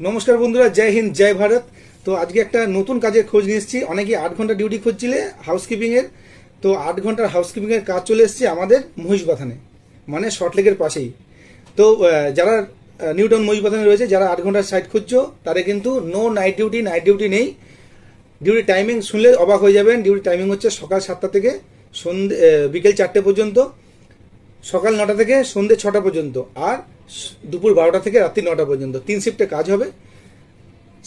নমস্কার বন্ধুরা, জয় হিন্দ জয় ভারত। তো আজকে একটা নতুন কাজের খোঁজ নিয়ে এসেছি। অনেকে 8 ঘন্টা ডিউটি খুঁজছিলে হাউসকিপিং এর। তো 8 ঘন্টার হাউসকিপিং এর কাজ চলে এসেছে আমাদের মহিষবাথানে, মানে শর্টলেকের পাশেই। তো যারা নিউটাউন মহিষবাথানে রয়েছে, যারা 8 ঘন্টার সাইট খুঁজছো, তারা কিন্তু নো নাইট ডিউটি নেই। ডিউটি টাইমিং শুনলে অবাক হয়ে যাবেন। ডিউটি টাইমিং হচ্ছে সকাল 7টা থেকে সন্ধ্যে বিকেল 4টে পর্যন্ত, সকাল 9টা থেকে সন্ধ্যে 6টা পর্যন্ত, আর দুপুর 12টা থেকে রাত্রি 9টা পর্যন্ত। 3 শিফটে কাজ হবে।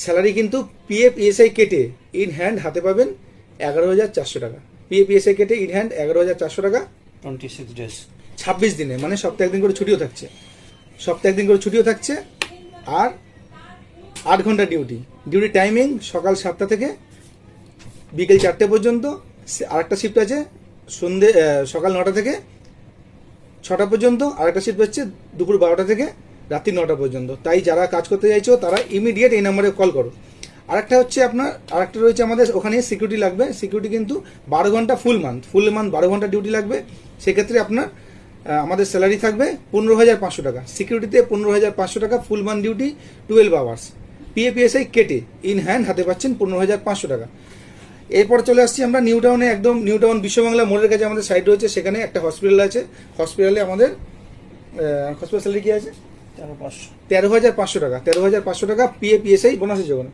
স্যালারি কিন্তু পিএফ ইএসআই কেটে ইন হ্যান্ড হাতে পাবেন 11,400 টাকা। পিএফ ইএসআই কেটে ইন হ্যান্ড 11,400 টাকা 26 ডেজ, 26 দিনে, মানে সপ্তাহে একদিন করে ছুটিও থাকছে। আর 8 ঘন্টা ডিউটি টাইমিং সকাল 7টা থেকে বিকেল 4টে পর্যন্ত। আরেকটা শিফট আছে সন্ধ্যে সকাল 9টা থেকে 6টা পর্যন্ত। আরেকটা শিফট হচ্ছে দুপুর 12টা থেকে রাত্রি 9টা পর্যন্ত। তাই যারা কাজ করতে চাইছো তারা ইমিডিয়েট এই নাম্বারে কল করো। আরেকটা রয়েছে আমাদের ওখানে সিকিউরিটি লাগবে। সিকিউরিটি কিন্তু 12 ঘন্টা ফুল মান্থ 12 ঘন্টা ডিউটি লাগবে। সেক্ষেত্রে আপনার আমাদের স্যালারি থাকবে 15,500 টাকা। সিকিউরিটিতে 15,500 টাকা, ফুল মান্থ ডিউটি 12 আওয়ার্স। পিএফএসআই কেটে ইন হ্যান্ড হাতে পাচ্ছেন 15,500 টাকা। এরপর চলে আসছি আমরা নিউটাউনে, একদম নিউটাউন বিশ্ববাংলা মোড়ের কাছে আমাদের সাইট রয়েছে। সেখানে একটা হসপিটাল আছে। হসপিটালে আমাদের হসপিটাল স্যালারি কি আছে 13,500 টাকা। 13,500 টাকা পিএফএসআই বোনাসের জন্য।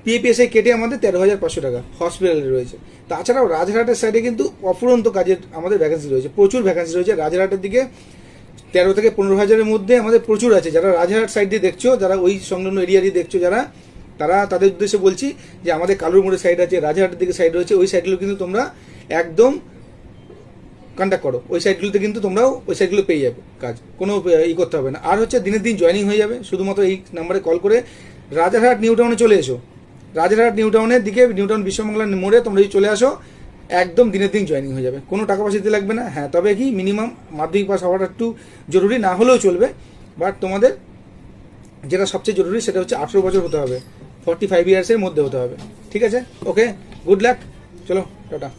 পিএফএসআই কেটে আমাদের 13,500 টাকা হসপিটালে রয়েছে। তাছাড়াও রাজহাটের সাইডে কিন্তু অফুরন্ত কাজের আমাদের ভ্যাকেন্সি রয়েছে, প্রচুর ভ্যাকেন্সি রয়েছে। রাজহাটের দিকে 13 থেকে 15,000-এর মধ্যে আমাদের প্রচুর আছে। যারা রাজহাট সাইড দিয়ে দেখছো, যারা ওই সংলগ্ন এরিয়া দিয়ে দেখছো, তারা তাদের উদ্দেশ্যে বলছি যে আমাদের কালুর মোড়ের সাইড আছে, রাজহাটের দিকে সাইড রয়েছে। ওই সাইডগুলো কিন্তু তোমরা একদম কন্ট্যাক্ট করো। ওই সাইটগুলোতে কিন্তু তোমরাও ওই সাইটগুলো পেয়ে যাবে কাজ, কোনো করতে হবে না। আর হচ্ছে দিনের দিন জয়েনিং হয়ে যাবে। শুধুমাত্র এই নাম্বারে কল করে রাজারহাট নিউটাউনে চলে এসো। রাজারহাট নিউটাউনের দিকে, নিউটাউন বিশ্ববাংলা মোড়ে তোমরা যদি চলে আসো, একদম দিনের দিন জয়েনিং হয়ে যাবে। কোনো টাকা পয়সা দিতে লাগবে না। হ্যাঁ, তবে কি মিনিমাম মাধ্যমিক পাস হওয়াটা একটু জরুরি, না হলেও চলবে। বাট তোমাদের যেটা সবচেয়ে জরুরি সেটা হচ্ছে 18 বছর হতে হবে, 45 ইয়ার্সের মধ্যে হতে হবে। ঠিক আছে, ওকে, গুড লাক, চলো টাটা।